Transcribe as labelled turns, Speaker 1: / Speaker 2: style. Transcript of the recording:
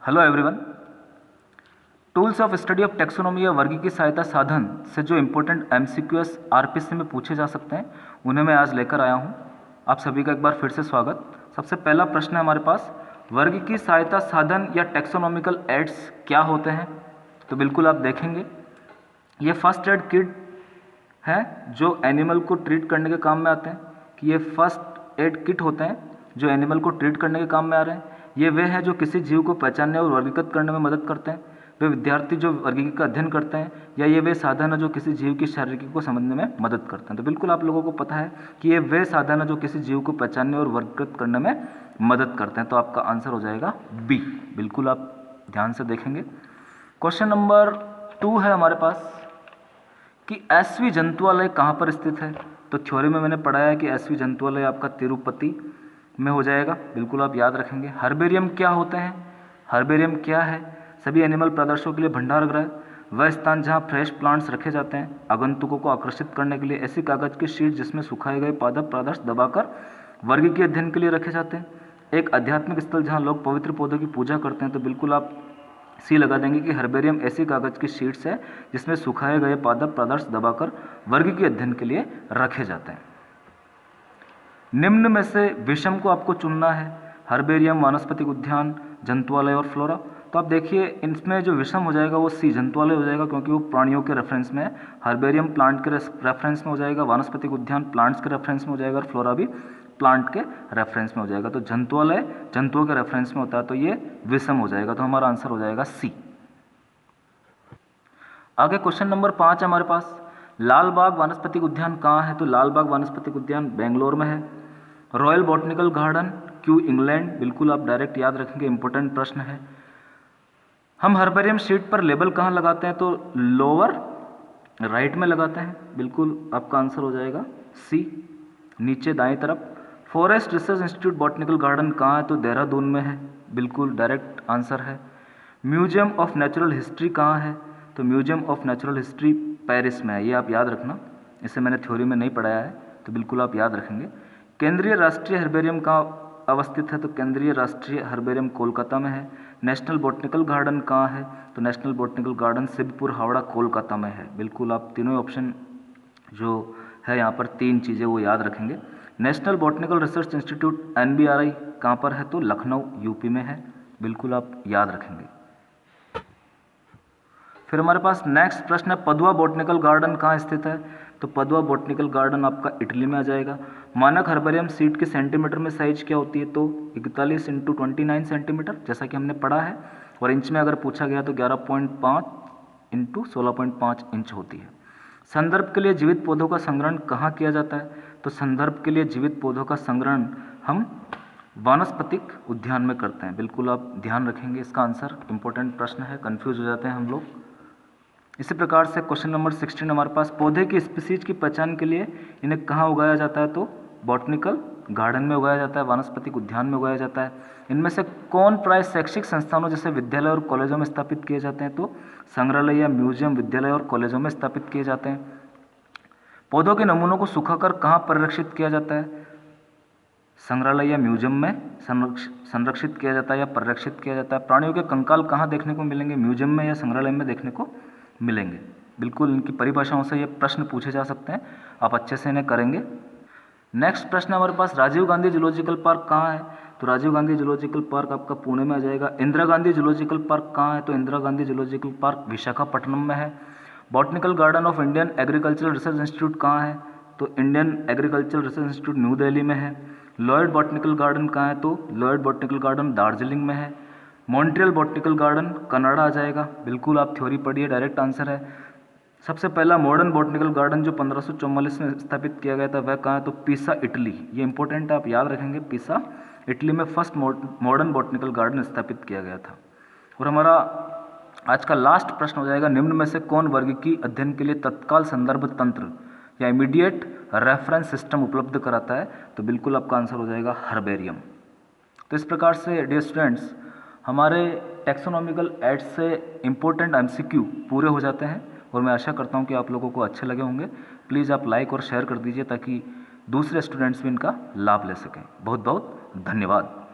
Speaker 1: Hello everyone. Tools of study of taxonomy या वर्गीकीय सहायता साधन से जो इम्पोर्टेंट एमसीक्यूएस आरपीएससी में पूछे जा सकते हैं उन्हें मैं आज लेकर आया हूं। आप सभी का एक बार फिर से स्वागत। सबसे पहला प्रश्न है हमारे पास, वर्गीकीय सहायता साधन या टेक्सोनॉमिकल एड्स क्या होते हैं? तो बिल्कुल आप देखेंगे ये फर्स्ट एड किट है जो एनिमल को ट्रीट करने के काम में आते हैं, कि ये फर्स्ट एड किट होते हैं जो एनिमल को ट्रीट करने के काम में आ रहे हैं। ये वे हैं जो किसी जीव को पहचानने और वर्गीकृत करने में मदद करते हैं। वे विद्यार्थी जो वर्गीकरण का अध्ययन करते हैं, या ये वे साधन है जो किसी जीव की शारीरिक को समझने में मदद करते हैं। तो बिल्कुल आप लोगों को पता है कि ये वे साधन है जो किसी जीव को पहचानने और वर्गीकृत करने में मदद करते हैं। तो आपका आंसर हो जाएगा बी। बिल्कुल आप ध्यान से देखेंगे। क्वेश्चन नंबर 2 है हमारे पास कि एसवी जंतुआलय कहाँ पर स्थित है? तो थ्योरी में मैंने पढ़ाया है कि एसवी जंतुआलय आपका तिरुपति में हो जाएगा। बिल्कुल आप याद रखेंगे। हर्बेरियम क्या होते हैं? हर्बेरियम क्या है? सभी एनिमल प्रदर्शनों के लिए भंडार गृह, वह स्थान जहाँ फ्रेश प्लांट्स रखे जाते हैं आगंतुकों को आकर्षित करने के लिए। ऐसी कागज की शीट जिसमें सुखाए गए पादप पदार्थ दबाकर वर्गीकीय अध्ययन के लिए रखे जाते हैं। एक आध्यात्मिक स्थल जहाँ लोग पवित्र पौधों की पूजा करते हैं। तो बिल्कुल आप सी लगा देंगे कि हर्बेरियम ऐसी कागज की शीट्स है जिसमें सुखाए गए पादप पदार्थ दबाकर वर्गीकीय अध्ययन के लिए रखे जाते हैं। निम्न में से विषम को आपको चुनना है, हर्बेरियम, वानस्पतिक उद्यान, जंतुआलय और फ्लोरा। तो आप देखिए इनमें जो विषम हो जाएगा वो सी जंतुआलय हो जाएगा, क्योंकि वो प्राणियों के रेफरेंस में है। हर्बेरियम प्लांट के रेफरेंस में हो जाएगा, वानस्पतिक उद्यान प्लांट्स के रेफरेंस में हो जाएगा और फ्लोरा भी प्लांट के रेफरेंस में हो जाएगा। तो जंतुआलय जंतुओं के रेफरेंस में होता है, तो ये विषम हो जाएगा। तो हमारा आंसर हो जाएगा सी। आगे क्वेश्चन नंबर 5 है हमारे पास, लाल बाग वानस्पतिक उद्यान कहाँ है? तो लाल बाग वानस्पतिक उद्यान बेंगलोर में है। Royal botanical garden Q England. बिल्कुल आप डायरेक्ट याद रखेंगे, इंपॉर्टेंट प्रश्न है। हम हर्बेरियम शीट पर लेबल कहाँ लगाते हैं? तो लोअर राइट में लगाते हैं। बिल्कुल आपका आंसर हो जाएगा सी, नीचे दाएं तरफ। Forest research institute botanical garden कहाँ है? तो देहरादून में है। बिल्कुल डायरेक्ट आंसर है। म्यूजियम ऑफ नेचुरल हिस्ट्री कहाँ है? तो museum of natural history Paris में है। ये आप याद रखना, इसे मैंने थ्योरी में नहीं पढ़ाया है, तो बिल्कुल आप याद रखेंगे। केंद्रीय राष्ट्रीय हर्बेरियम कहाँ अवस्थित है? तो केंद्रीय राष्ट्रीय हर्बेरियम कोलकाता में है। नेशनल बॉटनिकल गार्डन कहाँ है? तो national botanical garden Siddhapur Howrah Kolkata में है। बिल्कुल आप तीनों ऑप्शन जो है यहाँ पर 3 चीज़ें वो याद रखेंगे। National botanical research institute NBRI कहाँ पर है? तो लखनऊ यूपी में है। बिल्कुल आप याद रखेंगे। फिर हमारे पास नेक्स्ट प्रश्न है, पदुआ बॉटनिकल गार्डन कहाँ स्थित है? तो पदुआ बॉटनिकल गार्डन आपका इटली में आ जाएगा। मानक हर्बेरियम सीट के सेंटीमीटर में साइज क्या होती है? तो 41 × 29 सेंटीमीटर, जैसा कि हमने पढ़ा है। और इंच में अगर पूछा गया तो 11.5 × 16.5 इंच होती है। संदर्भ के लिए जीवित पौधों का संग्रहण कहाँ किया जाता है? तो संदर्भ के लिए जीवित पौधों का संग्रहण हम वानस्पतिक उद्यान में करते हैं। बिल्कुल आप ध्यान रखेंगे, इसका आंसर इंपॉर्टेंट प्रश्न है, कंफ्यूज हो जाते हैं हम लोग। इसी प्रकार से क्वेश्चन नंबर 16 हमारे पास, पौधे की स्पीसीज की पहचान के लिए इन्हें कहाँ उगाया जाता है? तो बॉटनिकल गार्डन में उगाया जाता है, वानस्पतिक उद्यान में उगाया जाता है। इनमें से कौन प्राय शैक्षिक संस्थानों जैसे विद्यालय और कॉलेजों में स्थापित किए जाते हैं? तो संग्रहालय या म्यूजियम विद्यालय और कॉलेजों में स्थापित किए जाते हैं। पौधों के नमूनों को सुखाकर कहाँ परिरक्षित किया जाता है? संग्रहालय या म्यूजियम में संरक्षित किया जाता है या परिरक्षित किया जाता है। प्राणियों के कंकाल कहाँ देखने को मिलेंगे? म्यूजियम में या संग्रहालय में देखने को मिलेंगे। बिल्कुल इनकी परिभाषाओं से ये प्रश्न पूछे जा सकते हैं, आप अच्छे से इन्हें करेंगे। नेक्स्ट प्रश्न हमारे पास, राजीव गांधी जूलॉजिकल पार्क कहाँ है? तो राजीव गांधी जूलॉजिकल पार्क आपका पुणे में आ जाएगा। इंदिरा गांधी जूलॉजिकल पार्क कहाँ है? तो इंदिरा गांधी जूलॉजिकल पार्क विशाखापट्टनम में है। Botanical garden of Indian agricultural research institute कहाँ है? तो Indian agricultural research institute new Delhi में है। लॉयड बॉटनिकल गार्डन कहाँ है? तो लॉयड बॉटनिकल गार्डन दार्जिलिंग में है। मॉन्ट्रियल बॉटनिकल गार्डन कनाडा आ जाएगा। बिल्कुल आप थ्योरी पढ़िए, डायरेक्ट आंसर है। सबसे पहला मॉडर्न बॉटनिकल गार्डन जो 1544 में स्थापित किया गया था वह कहाँ है? तो पिसा इटली। ये इंपॉर्टेंट है, आप याद रखेंगे, पिसा इटली में फर्स्ट मॉडर्न बॉटनिकल गार्डन स्थापित किया गया था। और हमारा आज का लास्ट प्रश्न हो जाएगा, निम्न में से कौन वर्गीकीय अध्ययन के लिए तत्काल संदर्भ तंत्र या इमीडिएट रेफरेंस सिस्टम उपलब्ध कराता है? तो बिल्कुल आपका आंसर हो जाएगा हर्बेरियम। तो इस प्रकार से डियर स्टूडेंट्स, हमारे टैक्सोनॉमिकल एड्स से इम्पोर्टेंट MCQ पूरे हो जाते हैं और मैं आशा करता हूं कि आप लोगों को अच्छे लगे होंगे। प्लीज़ आप लाइक और शेयर कर दीजिए ताकि दूसरे स्टूडेंट्स भी इनका लाभ ले सकें। बहुत बहुत धन्यवाद।